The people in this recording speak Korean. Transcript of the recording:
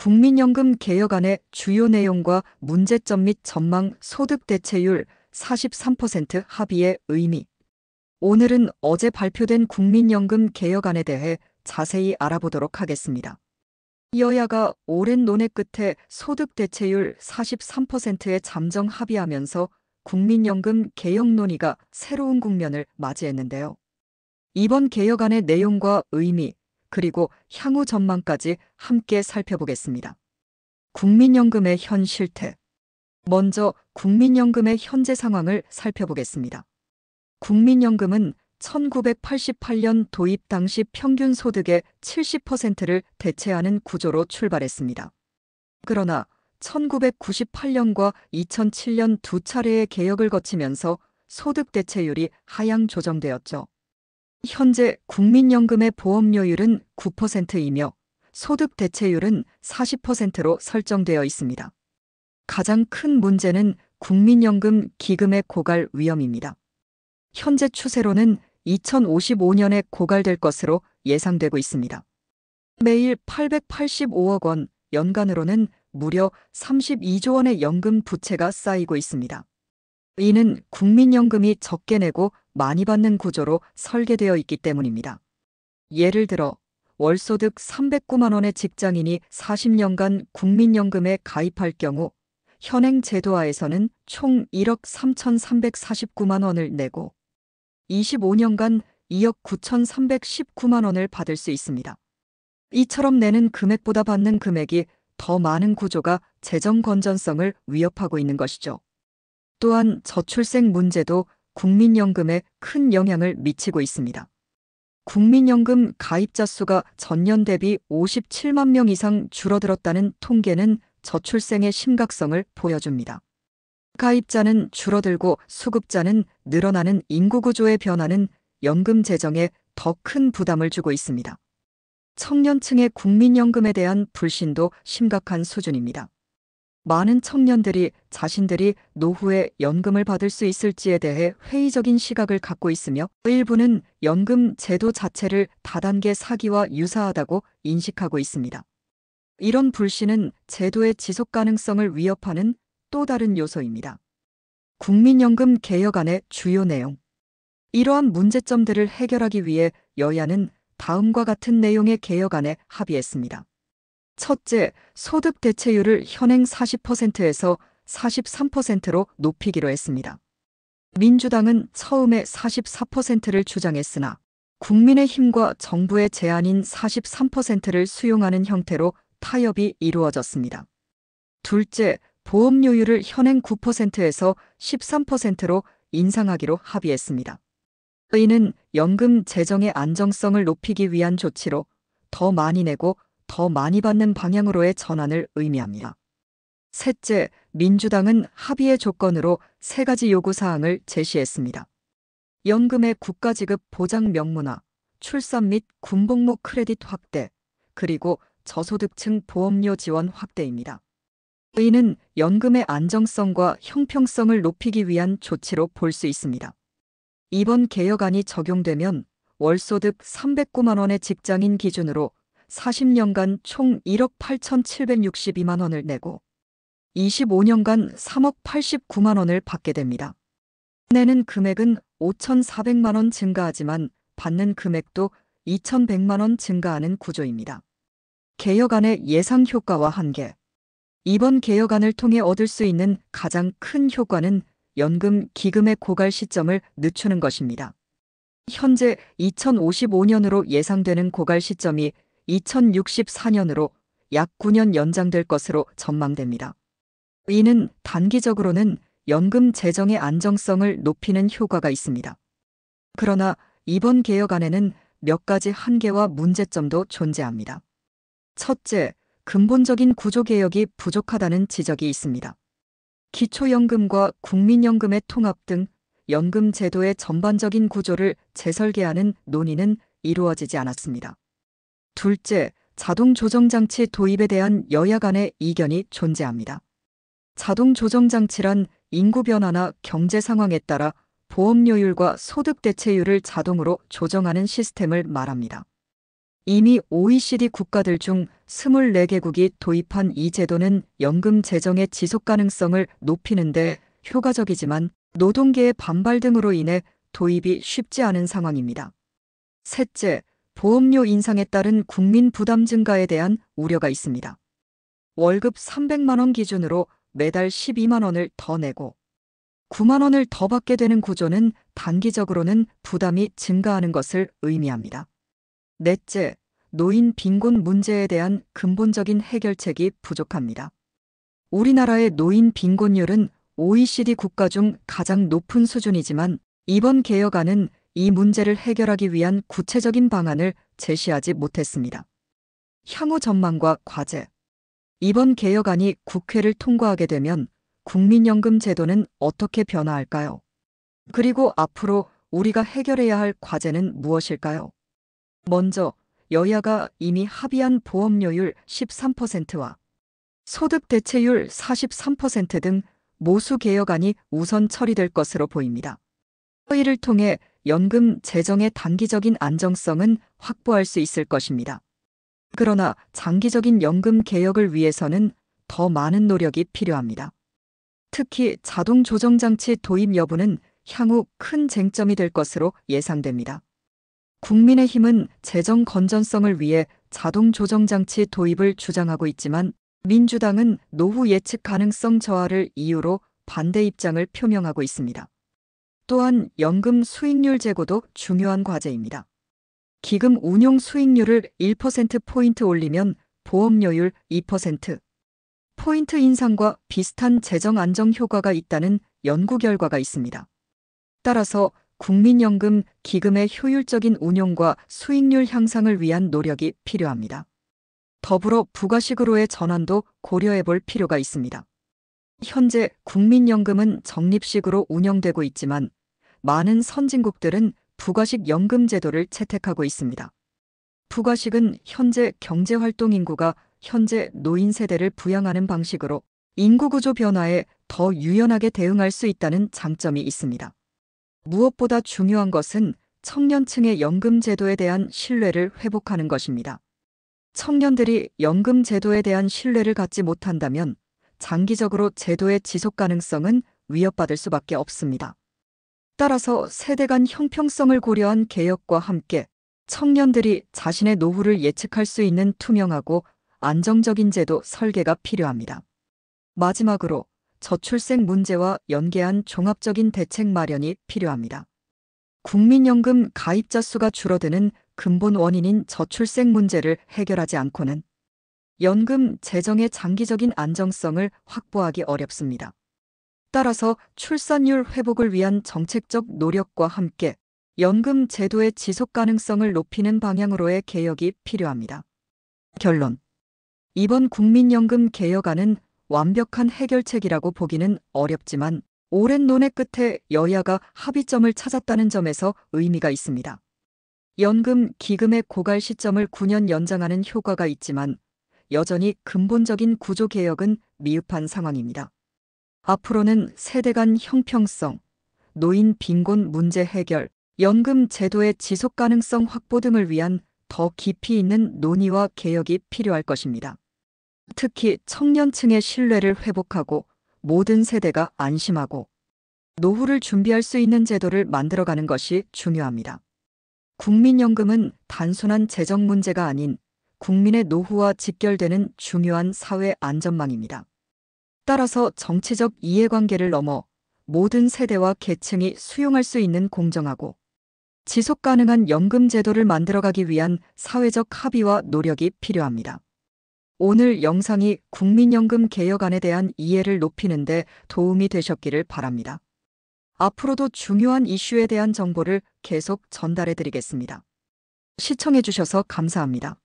국민연금 개혁안의 주요 내용과 문제점 및 전망, 소득 대체율 43% 합의의 의미. 오늘은 어제 발표된 국민연금 개혁안에 대해 자세히 알아보도록 하겠습니다. 여야가 오랜 논의 끝에 소득 대체율 43%에 잠정 합의하면서 국민연금 개혁 논의가 새로운 국면을 맞이했는데요. 이번 개혁안의 내용과 의미, 그리고 향후 전망까지 함께 살펴보겠습니다. 국민연금의 현 실태. 먼저 국민연금의 현재 상황을 살펴보겠습니다. 국민연금은 1988년 도입 당시 평균 소득의 70%를 대체하는 구조로 출발했습니다. 그러나 1998년과 2007년 두 차례의 개혁을 거치면서 소득 대체율이 하향 조정되었죠. 현재 국민연금의 보험료율은 9%이며 소득 대체율은 40%로 설정되어 있습니다. 가장 큰 문제는 국민연금 기금의 고갈 위험입니다. 현재 추세로는 2055년에 고갈될 것으로 예상되고 있습니다. 매일 885억 원, 연간으로는 무려 32조 원의 연금 부채가 쌓이고 있습니다. 이는 국민연금이 적게 내고 많이 받는 구조로 설계되어 있기 때문입니다. 예를 들어 월소득 309만 원의 직장인이 40년간 국민연금에 가입할 경우 현행 제도하에서는 총 1억 3,349만 원을 내고 25년간 2억 9,319만 원을 받을 수 있습니다. 이처럼 내는 금액보다 받는 금액이 더 많은 구조가 재정 건전성을 위협하고 있는 것이죠. 또한 저출생 문제도 국민연금에 큰 영향을 미치고 있습니다. 국민연금 가입자 수가 전년 대비 57만 명 이상 줄어들었다는 통계는 저출생의 심각성을 보여줍니다. 가입자는 줄어들고 수급자는 늘어나는 인구구조의 변화는 연금 재정에 더 큰 부담을 주고 있습니다. 청년층의 국민연금에 대한 불신도 심각한 수준입니다. 많은 청년들이 자신들이 노후에 연금을 받을 수 있을지에 대해 회의적인 시각을 갖고 있으며 일부는 연금 제도 자체를 다단계 사기와 유사하다고 인식하고 있습니다. 이런 불신은 제도의 지속 가능성을 위협하는 또 다른 요소입니다. 국민연금 개혁안의 주요 내용. 이러한 문제점들을 해결하기 위해 여야는 다음과 같은 내용의 개혁안에 합의했습니다. 첫째, 소득 대체율을 현행 40%에서 43%로 높이기로 했습니다. 민주당은 처음에 44%를 주장했으나 국민의힘과 정부의 제안인 43%를 수용하는 형태로 타협이 이루어졌습니다. 둘째, 보험료율을 현행 9%에서 13%로 인상하기로 합의했습니다. 이는 연금 재정의 안정성을 높이기 위한 조치로 더 많이 내고 더 많이 받는 방향으로의 전환을 의미합니다. 셋째, 민주당은 합의의 조건으로 세 가지 요구사항을 제시했습니다. 연금의 국가지급 보장 명문화, 출산 및 군복무 크레딧 확대, 그리고 저소득층 보험료 지원 확대입니다. 이는 연금의 안정성과 형평성을 높이기 위한 조치로 볼 수 있습니다. 이번 개혁안이 적용되면 월소득 309만 원의 직장인 기준으로 40년간 총 1억 8,762만 원을 내고 25년간 3억 89만 원을 받게 됩니다. 내는 금액은 5,400만 원 증가하지만 받는 금액도 2,100만 원 증가하는 구조입니다. 개혁안의 예상 효과와 한계. 이번 개혁안을 통해 얻을 수 있는 가장 큰 효과는 연금 기금의 고갈 시점을 늦추는 것입니다. 현재 2055년으로 예상되는 고갈 시점이 2064년으로 약 9년 연장될 것으로 전망됩니다. 이는 단기적으로는 연금 재정의 안정성을 높이는 효과가 있습니다. 그러나 이번 개혁안에는 몇 가지 한계와 문제점도 존재합니다. 첫째, 근본적인 구조개혁이 부족하다는 지적이 있습니다. 기초연금과 국민연금의 통합 등 연금 제도의 전반적인 구조를 재설계하는 논의는 이루어지지 않았습니다. 둘째, 자동조정장치 도입에 대한 여야 간의 이견이 존재합니다. 자동조정장치란 인구 변화나 경제 상황에 따라 보험료율과 소득 대체율을 자동으로 조정하는 시스템을 말합니다. 이미 OECD 국가들 중 24개국이 도입한 이 제도는 연금 재정의 지속 가능성을 높이는데 효과적이지만 노동계의 반발 등으로 인해 도입이 쉽지 않은 상황입니다. 셋째, 보험료 인상에 따른 국민 부담 증가에 대한 우려가 있습니다. 월급 300만 원 기준으로 매달 12만 원을 더 내고 9만 원을 더 받게 되는 구조는 단기적으로는 부담이 증가하는 것을 의미합니다. 넷째, 노인 빈곤 문제에 대한 근본적인 해결책이 부족합니다. 우리나라의 노인 빈곤율은 OECD 국가 중 가장 높은 수준이지만 이번 개혁안은 이 문제를 해결하기 위한 구체적인 방안을 제시하지 못했습니다. 향후 전망과 과제. 이번 개혁안이 국회를 통과하게 되면 국민연금 제도는 어떻게 변화할까요? 그리고 앞으로 우리가 해결해야 할 과제는 무엇일까요? 먼저 여야가 이미 합의한 보험료율 13%와 소득 대체율 43% 등 모수 개혁안이 우선 처리될 것으로 보입니다. 회의를 통해 연금 재정의 단기적인 안정성은 확보할 수 있을 것입니다. 그러나 장기적인 연금 개혁을 위해서는 더 많은 노력이 필요합니다. 특히 자동 조정장치 도입 여부는 향후 큰 쟁점이 될 것으로 예상됩니다. 국민의힘은 재정 건전성을 위해 자동 조정장치 도입을 주장하고 있지만 민주당은 노후 예측 가능성 저하를 이유로 반대 입장을 표명하고 있습니다. 또한 연금 수익률 제고도 중요한 과제입니다. 기금 운용 수익률을 1%포인트 올리면 보험료율 2%포인트 인상과 비슷한 재정 안정 효과가 있다는 연구 결과가 있습니다. 따라서 국민연금 기금의 효율적인 운용과 수익률 향상을 위한 노력이 필요합니다. 더불어 부가식으로의 전환도 고려해 볼 필요가 있습니다. 현재 국민연금은 적립식으로 운영되고 있지만 많은 선진국들은 부가식 연금 제도를 채택하고 있습니다. 부가식은 현재 경제활동 인구가 현재 노인 세대를 부양하는 방식으로 인구구조 변화에 더 유연하게 대응할 수 있다는 장점이 있습니다. 무엇보다 중요한 것은 청년층의 연금 제도에 대한 신뢰를 회복하는 것입니다. 청년들이 연금 제도에 대한 신뢰를 갖지 못한다면 장기적으로 제도의 지속 가능성은 위협받을 수밖에 없습니다. 따라서 세대 간 형평성을 고려한 개혁과 함께 청년들이 자신의 노후를 예측할 수 있는 투명하고 안정적인 제도 설계가 필요합니다. 마지막으로 저출생 문제와 연계한 종합적인 대책 마련이 필요합니다. 국민연금 가입자 수가 줄어드는 근본 원인인 저출생 문제를 해결하지 않고는 연금 재정의 장기적인 안정성을 확보하기 어렵습니다. 따라서 출산율 회복을 위한 정책적 노력과 함께 연금 제도의 지속 가능성을 높이는 방향으로의 개혁이 필요합니다. 결론. 이번 국민연금 개혁안은 완벽한 해결책이라고 보기는 어렵지만 오랜 논의 끝에 여야가 합의점을 찾았다는 점에서 의미가 있습니다. 연금 기금의 고갈 시점을 9년 연장하는 효과가 있지만 여전히 근본적인 구조 개혁은 미흡한 상황입니다. 앞으로는 세대 간 형평성, 노인 빈곤 문제 해결, 연금 제도의 지속 가능성 확보 등을 위한 더 깊이 있는 논의와 개혁이 필요할 것입니다. 특히 청년층의 신뢰를 회복하고 모든 세대가 안심하고 노후를 준비할 수 있는 제도를 만들어가는 것이 중요합니다. 국민연금은 단순한 재정 문제가 아닌 국민의 노후와 직결되는 중요한 사회 안전망입니다. 따라서 정치적 이해관계를 넘어 모든 세대와 계층이 수용할 수 있는 공정하고 지속 가능한 연금 제도를 만들어가기 위한 사회적 합의와 노력이 필요합니다. 오늘 영상이 국민연금 개혁안에 대한 이해를 높이는 데 도움이 되셨기를 바랍니다. 앞으로도 중요한 이슈에 대한 정보를 계속 전달해 드리겠습니다. 시청해 주셔서 감사합니다.